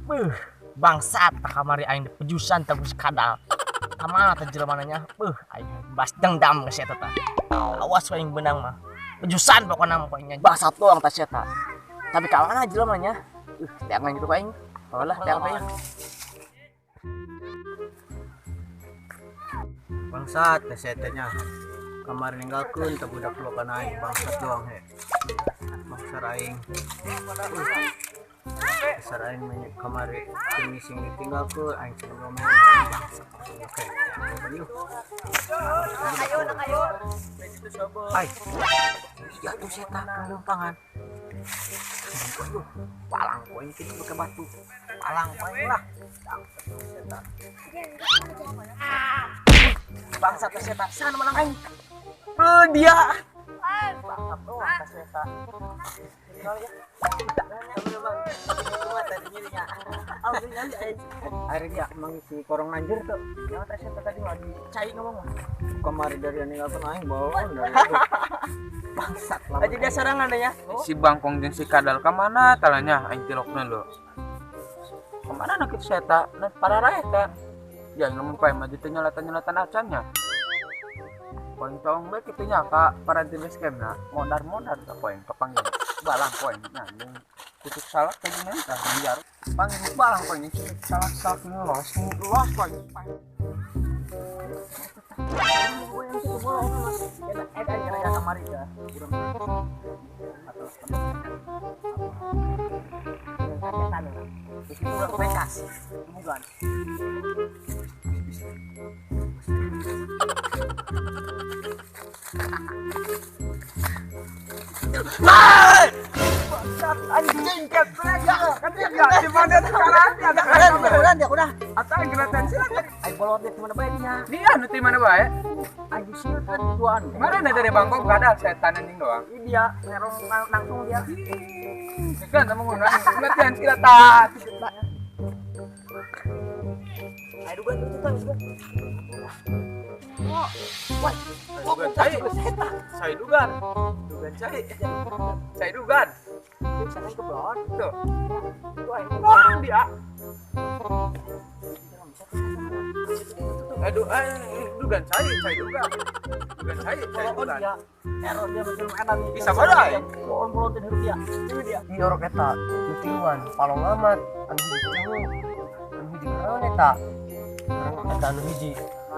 Beuh, bangsat tak kamari aing pejusan tagus kadal. Kamana teh jelema-nya? Beuh, aing bas dendam geus eta tah. Awas we aing benang mah. Pejusan pokona mah poinnya bangsat doang tah eta. Tapi kamana jelema-nya? Teangan gitu aing. Olah, teang teh. Bangsat tesetenya kamari ninggalkeun teu budak lokan aing bangsat doang he. Bangsat aing. Dasar aing menyek kamari missing ditinggalkeun aing sebelum bangsat. Oke. Ayo. Ai. Ya tuh seta kelumpangan. Palang poin kitu ke batu. Palang poin lah. Bangsat teh eta. Sana menang aing. Dia. Bangsat doang tah eta. Akhirnya emang si korong nanjir tuh. Ya teh eta tadi lagi cai ngomong. Kamari dari ninggalkeun aing bawaan dari itu. Bangsat lah. Aja dia serangan deh ya. Si Bangkong jeung si Kadal ka mana talanya aing tilokna lo. Kemana nak kitu eta? Nah pararah eta. Ya namun pae mah ditu nyalatan-nyalatan acannya. Poin tong bae kitu nya ka paranti base campna. Mondar-mondar ka poin kapanggil. Balang poin nyandung tutup salah teh gimana tah biar panggil balang poin salah los poin. Kamari ya. Anjing kepret ya. Kan dia di mana sekarang dia Udah. atau gerakan silakan. Aing bolot di mana bae nya. Dia nu ti mana bae? Anjing sieu kan tuan. Kemarin ada dari Bangkok Kadal setan anjing doang. Ini dia ngerong langsung dia. Kan namun latihan silatan. Aduh gua itu tang juga. Wah, Dugan cai. Saya dugan. Dugan cai. Saya dugan. sana ke blon. Tuh. Tuh aing. Wah, dia. Aduh, dugan cai dugan. Dugan cai Bolon dugan. dia. Error dia macam edan. Bisa badai. Bolon teh dia. Ini dia. Di orok eta mutiwan palong amat anu hiji naon eta orang eta anu hiji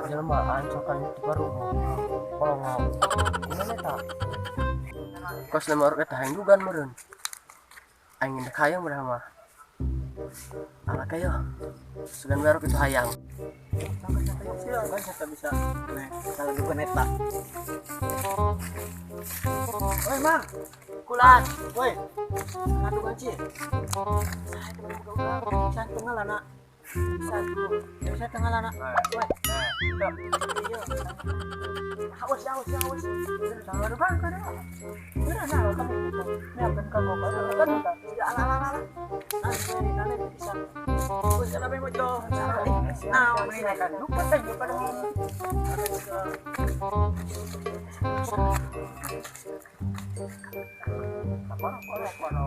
jelema ancokan itu baru palong gimana eta kos nama orok eta hayang dugan meureun aing indah hayang berah mah ala kayo sugan orok itu hayang Kan kita bisa nih kalau dukan eta. Oi, Mang. Kulan. Woi. Anu gaji. Saya tengah lana. Saya tengah lana. Woi. Haus. Jangan lupa kan. Benar nah kamu. Ini akan kamu kan kita. Ya ala. Nanti bisa. Woi, sana be mojo. Nah, ini kan lupa teh pada Kono.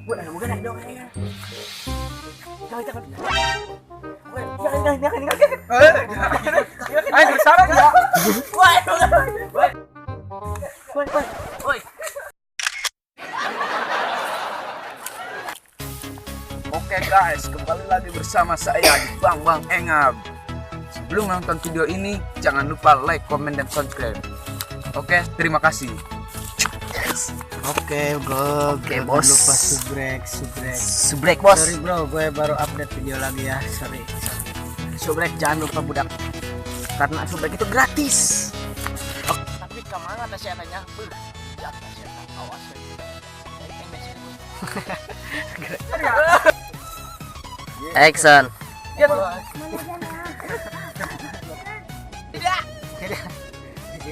Bukan dong ya. Jangan. Ayo salah dia. Woi. Oke guys, kembali lagi bersama saya di Bang Engab. Sebelum nonton video ini, jangan lupa like, komen, dan subscribe. Oke, terima kasih. Oke, bro. Bos. Jangan lupa subrek. Bos. Sorry bro, gue baru update video lagi ya. Sorry. Subrek jangan lupa budak. Karena subrek itu gratis. Tapi kemana teh saya awas. action Tidak. Jadi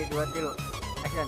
2 kilo. Action.